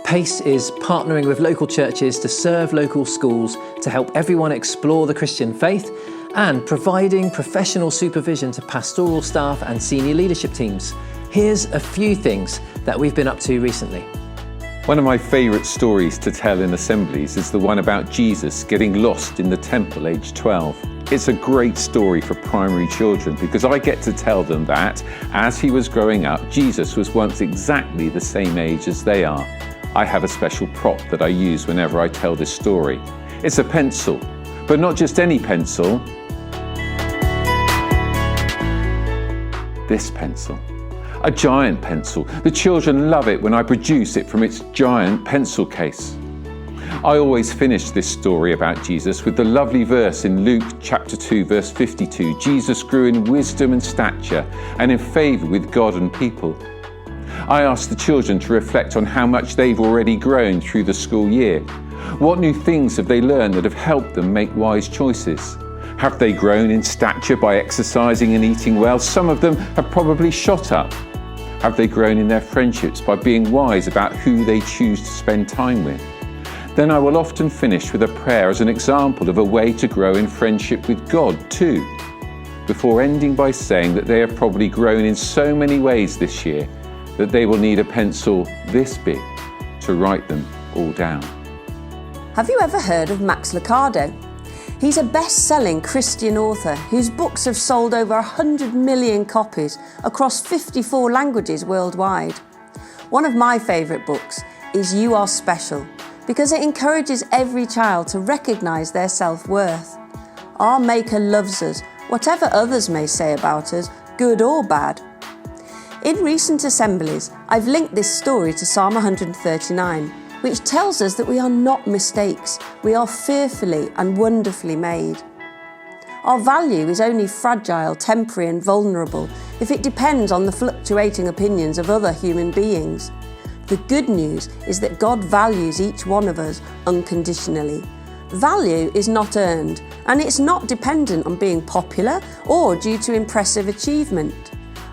PACE is partnering with local churches to serve local schools to help everyone explore the Christian faith and providing professional supervision to pastoral staff and senior leadership teams. Here's a few things that we've been up to recently. One of my favourite stories to tell in assemblies is the one about Jesus getting lost in the temple aged 12. It's a great story for primary children because I get to tell them that, as he was growing up, Jesus was once exactly the same age as they are. I have a special prop that I use whenever I tell this story. It's a pencil, but not just any pencil. This pencil. A giant pencil. The children love it when I produce it from its giant pencil case. I always finish this story about Jesus with the lovely verse in Luke chapter 2 verse 52. Jesus grew in wisdom and stature and in favour with God and people. I ask the children to reflect on how much they've already grown through the school year. What new things have they learned that have helped them make wise choices? Have they grown in stature by exercising and eating well? Some of them have probably shot up. Have they grown in their friendships by being wise about who they choose to spend time with? Then I will often finish with a prayer as an example of a way to grow in friendship with God too, before ending by saying that they have probably grown in so many ways this year that they will need a pencil this big to write them all down. Have you ever heard of Max Lucado? He's a best-selling Christian author whose books have sold over 100 million copies across 54 languages worldwide. One of my favourite books is You Are Special because it encourages every child to recognise their self-worth. Our Maker loves us, whatever others may say about us, good or bad. In recent assemblies, I've linked this story to Psalm 139, which tells us that we are not mistakes, we are fearfully and wonderfully made. Our value is only fragile, temporary and vulnerable if it depends on the fluctuating opinions of other human beings. The good news is that God values each one of us unconditionally. Value is not earned, and it's not dependent on being popular or due to impressive achievement.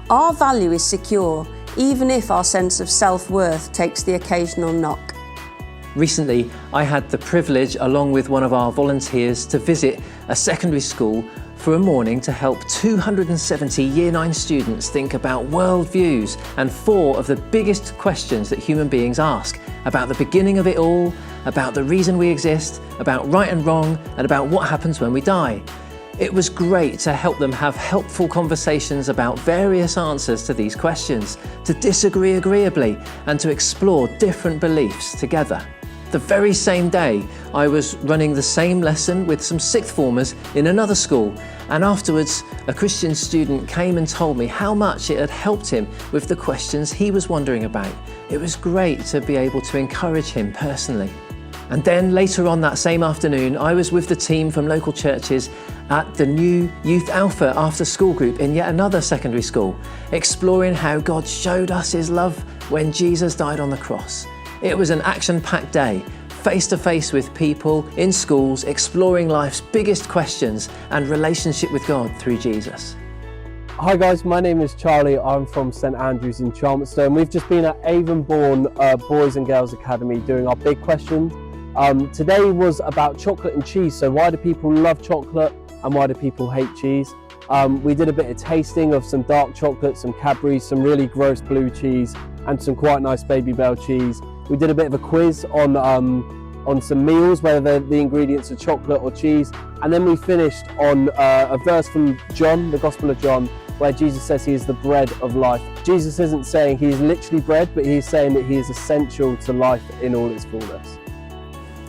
Our value is secure, even if our sense of self-worth takes the occasional knock. Recently, I had the privilege, along with one of our volunteers, to visit a secondary school for a morning to help 270 Year 9 students think about worldviews and 4 of the biggest questions that human beings ask about the beginning of it all, about the reason we exist, about right and wrong, and about what happens when we die. It was great to help them have helpful conversations about various answers to these questions, to disagree agreeably, and to explore different beliefs together. The very same day, I was running the same lesson with some sixth formers in another school, and afterwards, a Christian student came and told me how much it had helped him with the questions he was wondering about. It was great to be able to encourage him personally. And then later on that same afternoon, I was with the team from local churches at the new Youth Alpha after school group in yet another secondary school, exploring how God showed us his love when Jesus died on the cross. It was an action-packed day, face-to-face with people in schools, exploring life's biggest questions and relationship with God through Jesus. Hi guys, my name is Charlie. I'm from St Andrews in Chelmsford, and we've just been at Avonbourne Boys and Girls Academy doing our big question. Today was about chocolate and cheese. So why do people love chocolate and why do people hate cheese? We did a bit of tasting of some dark chocolate, some Cadbury's, some really gross blue cheese and some quite nice Baby Bell cheese. We did a bit of a quiz on some meals, whether the ingredients are chocolate or cheese. And then we finished on a verse from John, the Gospel of John, where Jesus says he is the bread of life. Jesus isn't saying he is literally bread, but he is saying that he is essential to life in all its fullness.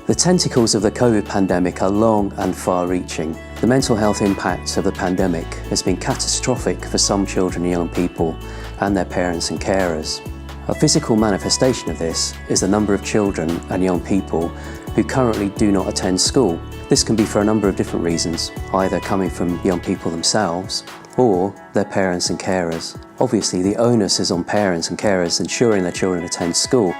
The tentacles of the COVID pandemic are long and far-reaching. The mental health impacts of the pandemic has been catastrophic for some children and young people and their parents and carers. A physical manifestation of this is the number of children and young people who currently do not attend school. This can be for a number of different reasons, either coming from young people themselves or their parents and carers. Obviously, the onus is on parents and carers ensuring their children attend school,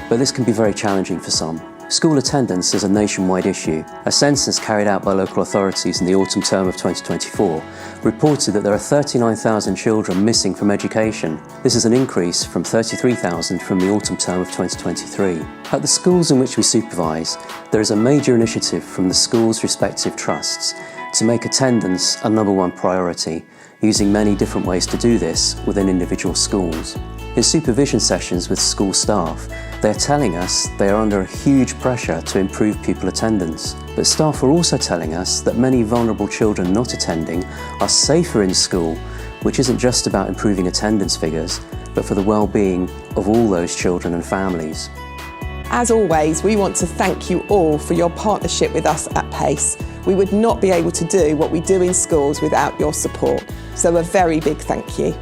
but this can be very challenging for some. School attendance is a nationwide issue. A census carried out by local authorities in the autumn term of 2024 reported that there are 39,000 children missing from education. This is an increase from 33,000 from the autumn term of 2023. At the schools in which we supervise, there is a major initiative from the schools' respective trusts to make attendance a #1 priority, using many different ways to do this within individual schools. In supervision sessions with school staff, they are telling us they are under a huge pressure to improve pupil attendance. But staff are also telling us that many vulnerable children not attending are safer in school, which isn't just about improving attendance figures, but for the well-being of all those children and families. As always, we want to thank you all for your partnership with us at PACE. We would not be able to do what we do in schools without your support, so a very big thank you.